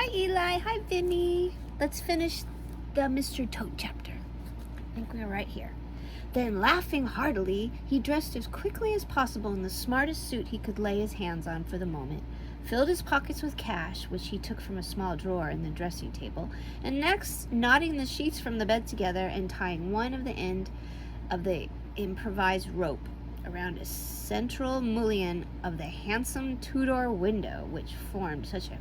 Hi, Eli. Hi, Vinny. Let's finish the Mr. Toad chapter. I think we're right here. Then, laughing heartily, he dressed as quickly as possible in the smartest suit he could lay his hands on for the moment, filled his pockets with cash, which he took from a small drawer in the dressing table, and next, knotting the sheets from the bed together and tying one of the end of the improvised rope around a central mullion of the handsome two-door window which formed such a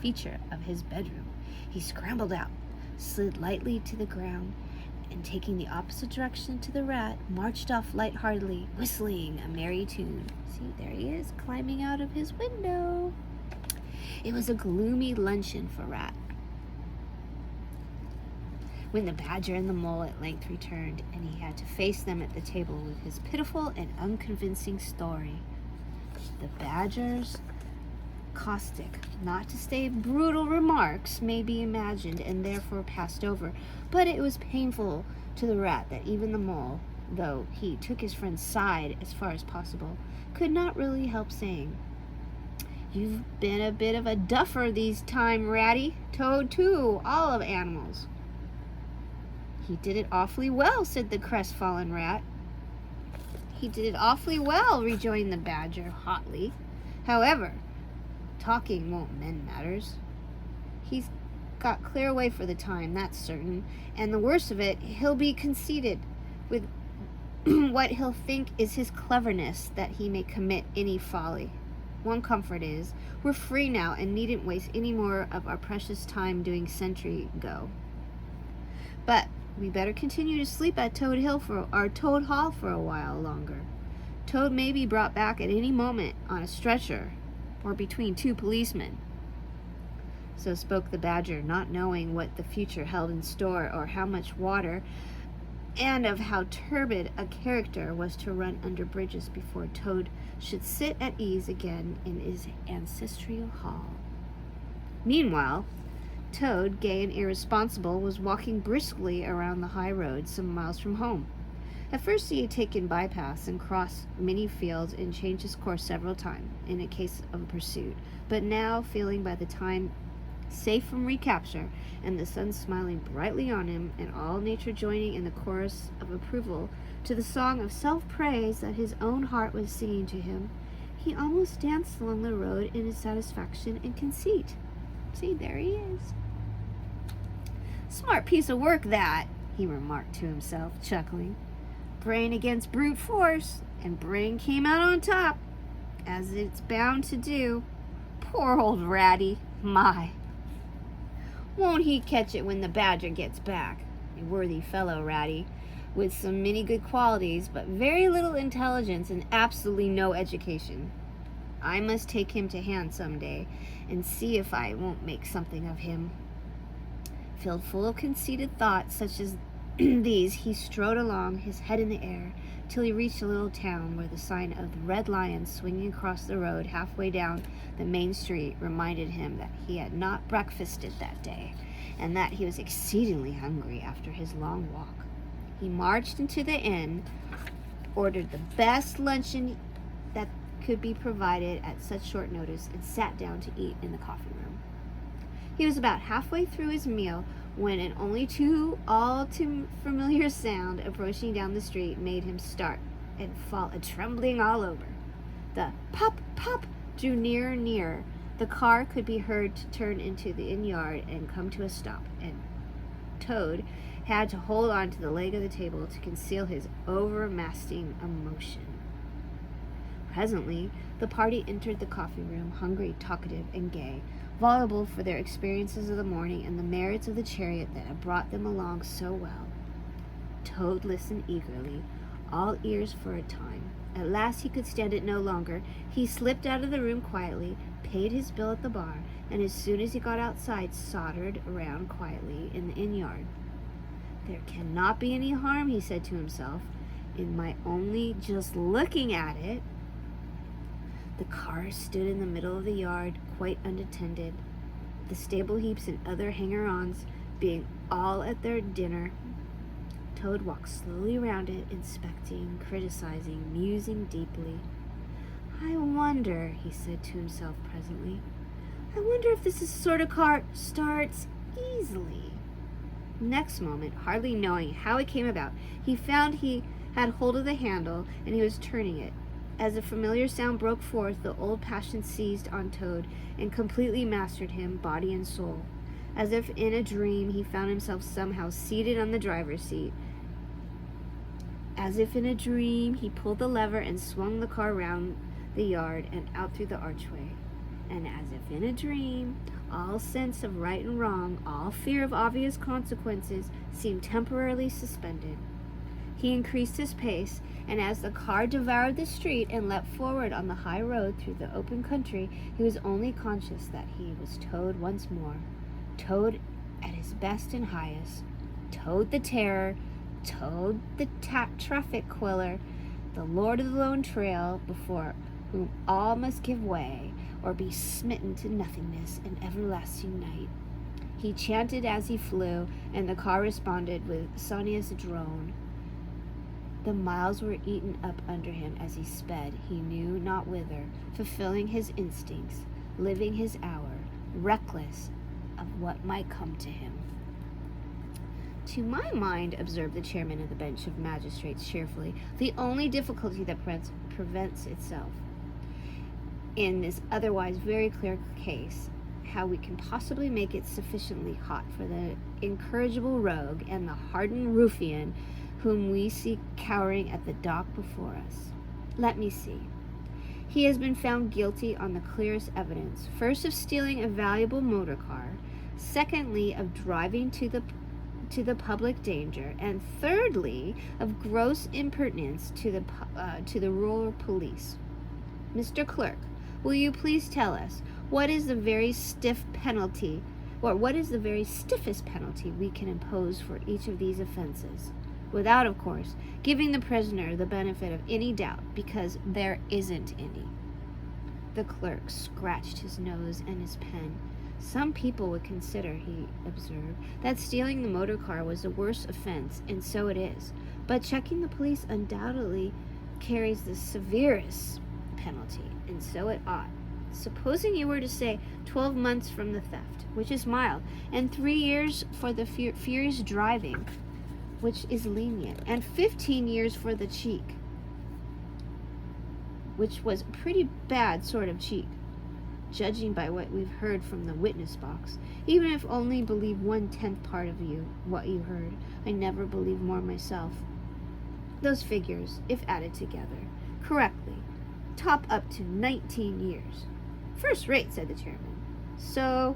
feature of his bedroom, he scrambled out, slid lightly to the ground, and taking the opposite direction to the rat, marched off lightheartedly, whistling a merry tune. See, there he is, climbing out of his window. It was a gloomy luncheon for Rat when the Badger and the Mole at length returned, and he had to face them at the table with his pitiful and unconvincing story. The Badger's caustic, not to say brutal remarks may be imagined and therefore passed over, but it was painful to the Rat that even the Mole, though he took his friend's side as far as possible, could not really help saying, "You've been a bit of a duffer these time, Ratty. Toad, too, all of animals." "He did it awfully well," said the crestfallen Rat. "He did it awfully well," rejoined the Badger hotly. "However, talking won't mend matters. He's got clear away for the time, that's certain, and the worst of it, he'll be conceited with what he'll think is his cleverness that he may commit any folly. One comfort is, we're free now and needn't waste any more of our precious time doing sentry go. But we better continue to sleep at Toad Hall for a while longer. Toad may be brought back at any moment on a stretcher or between two policemen." So spoke the Badger, not knowing what the future held in store or how much water and of how turbid a character was to run under bridges before Toad should sit at ease again in his ancestral hall. Meanwhile, Toad, gay and irresponsible, was walking briskly around the high road some miles from home. At first he had taken bypaths and crossed many fields and changed his course several times in a case of pursuit, but now, feeling by the time safe from recapture, and the sun smiling brightly on him, and all nature joining in the chorus of approval to the song of self-praise that his own heart was singing to him, he almost danced along the road in his satisfaction and conceit. See, there he is. "Smart piece of work, that," he remarked to himself, chuckling. "Brain against brute force, and brain came out on top, as it's bound to do. Poor old Ratty, my! Won't he catch it when the Badger gets back? A worthy fellow, Ratty, with some many good qualities, but very little intelligence and absolutely no education. I must take him to hand some day, and see if I won't make something of him." Filled full of conceited thoughts such as these, he strode along, his head in the air, till he reached a little town where the sign of the Red Lion swinging across the road halfway down the main street reminded him that he had not breakfasted that day, and that he was exceedingly hungry after his long walk. He marched into the inn, ordered the best luncheon that could be provided at such short notice, and sat down to eat in the coffee room. He was about halfway through his meal when an all too familiar sound approaching down the street made him start and fall a trembling all over. The pop, pop drew nearer and nearer. The car could be heard to turn into the inn yard and come to a stop, and Toad had to hold on to the leg of the table to conceal his overmastering emotion. Presently, the party entered the coffee room, hungry, talkative, and gay, voluble for their experiences of the morning and the merits of the chariot that had brought them along so well. Toad listened eagerly, all ears for a time. At last he could stand it no longer. He slipped out of the room quietly, paid his bill at the bar, and as soon as he got outside, sauntered around quietly in the inn yard. "There cannot be any harm," he said to himself, "in my only just looking at it." The car stood in the middle of the yard, quite unattended, the stable heaps and other hanger-ons being all at their dinner. Toad walked slowly around it, inspecting, criticizing, musing deeply. "I wonder," he said to himself presently, I wonder if this is the sort of car starts easily. Next moment, hardly knowing how it came about, he found he had hold of the handle and he was turning it. As a familiar sound broke forth, the old passion seized on Toad and completely mastered him, body and soul. As if in a dream, he found himself somehow seated on the driver's seat. As if in a dream, he pulled the lever and swung the car round the yard and out through the archway. And as if in a dream, all sense of right and wrong, all fear of obvious consequences, seemed temporarily suspended. He increased his pace, and as the car devoured the street and leapt forward on the high road through the open country, he was only conscious that he was Toad once more. Toad at his best and highest. Toad the terror, Toad the traffic quiller, the lord of the lone trail, before whom all must give way or be smitten to nothingness and everlasting night. He chanted as he flew, and the car responded with sonorous drone. The miles were eaten up under him as he sped, he knew not whither, fulfilling his instincts, living his hour, reckless of what might come to him. To my mind, observed the chairman of the bench of magistrates cheerfully, the only difficulty that prevents itself in this otherwise very clear case, how we can possibly make it sufficiently hot for the incorrigible rogue and the hardened ruffian whom we see cowering at the dock before us. Let me see. He has been found guilty on the clearest evidence, first of stealing a valuable motor car, secondly of driving to the public danger, and thirdly of gross impertinence to the rural police. Mr. Clerk, will you please tell us what is the very stiff penalty, or what is the very stiffest penalty we can impose for each of these offenses, without, of course, giving the prisoner the benefit of any doubt, because there isn't any. The clerk scratched his nose and his pen. Some people would consider, he observed, that stealing the motor car was the worst offense, and so it is. But checking the police undoubtedly carries the severest penalty, and so it ought. Supposing you were to say 12 months from the theft, which is mild, and 3 years for the furious driving, which is lenient, and 15 years for the cheek, which was a pretty bad sort of cheek, judging by what we've heard from the witness box. Even if only believe 1/10 part of what you heard, I never believe more myself. Those figures, if added together correctly, top up to 19 years. First rate, said the chairman. So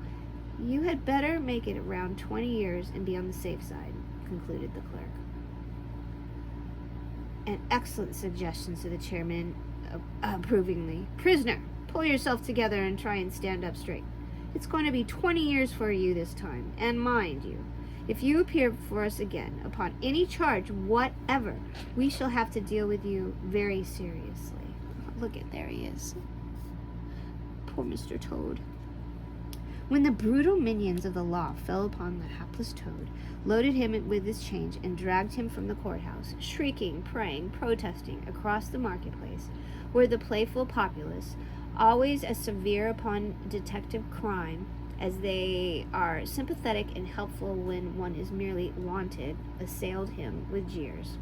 you had better make it around 20 years and be on the safe side, concluded the clerk. An excellent suggestion, said the chairman approvingly. Prisoner, pull yourself together and try and stand up straight. It's going to be 20 years for you this time, and mind you, if you appear before us again upon any charge whatever, we shall have to deal with you very seriously. Look at, there he is. Poor Mr. Toad. When the brutal minions of the law fell upon the hapless Toad, loaded him with his change, and dragged him from the courthouse, shrieking, praying, protesting, across the marketplace, where the playful populace, always as severe upon detective crime as they are sympathetic and helpful when one is merely wanted, assailed him with jeers,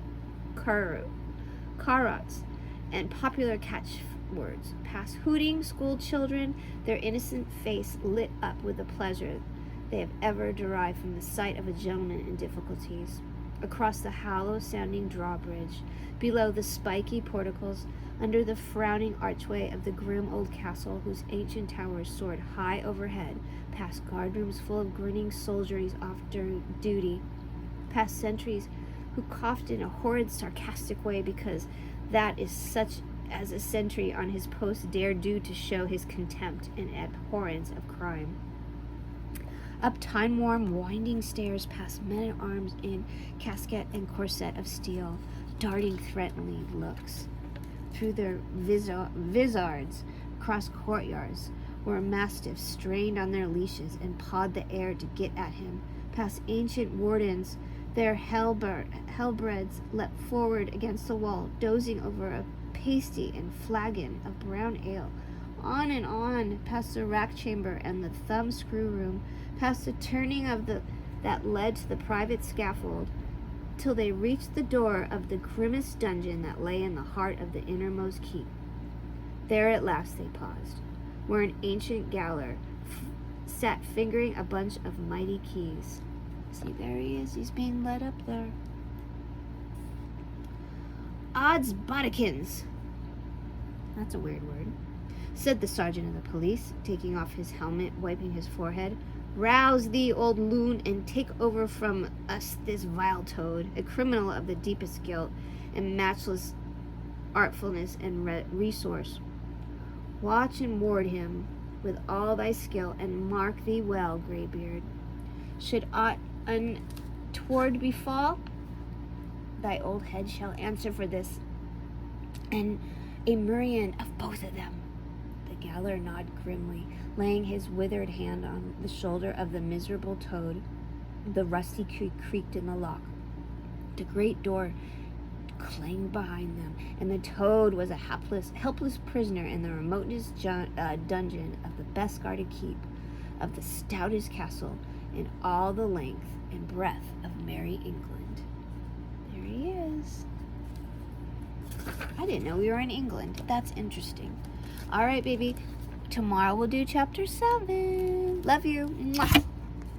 carrots, and popular catchwords, past hooting school children, their innocent face lit up with the pleasure they have ever derived from the sight of a gentleman in difficulties, across the hollow-sounding drawbridge, below the spiky porticos, under the frowning archway of the grim old castle whose ancient towers soared high overhead, past guardrooms full of grinning soldieries off duty, past sentries who coughed in a horrid sarcastic way because that is such as a sentry on his post dare do to show his contempt and abhorrence of crime. Up time-worn, winding stairs, past men-at-arms in casquette and corset of steel, darting threatening looks. Through their vizards, across courtyards, where mastiffs strained on their leashes and pawed the air to get at him, past ancient wardens, their halberds leapt forward against the wall, dozing over a pasty and flagon of brown ale, On and on, past the rack chamber and the thumb screw room, past the turning of that led to the private scaffold, till they reached the door of the grimmest dungeon that lay in the heart of the innermost keep. There at last they paused, where an ancient gaoler sat fingering a bunch of mighty keys. See, there he is. He's being led up there. Odds bodikins. That's a weird word, said the sergeant of the police, taking off his helmet, wiping his forehead. Rouse thee, old loon, and take over from us this vile toad, a criminal of the deepest guilt and matchless artfulness and resource. Watch and ward him with all thy skill, and mark thee well, Greybeard. Should aught untoward befall, thy old head shall answer for this, and a murrain of both of them. The gaoler nodded grimly, laying his withered hand on the shoulder of the miserable toad. The rusty key creaked in the lock. The great door clanged behind them, and the toad was a helpless prisoner in the remotest dungeon of the best guarded keep, of the stoutest castle in all the length and breadth of merry England. There he is. I didn't know we were in England. That's interesting. All right, baby. Tomorrow we'll do chapter 7. Love you. Mwah.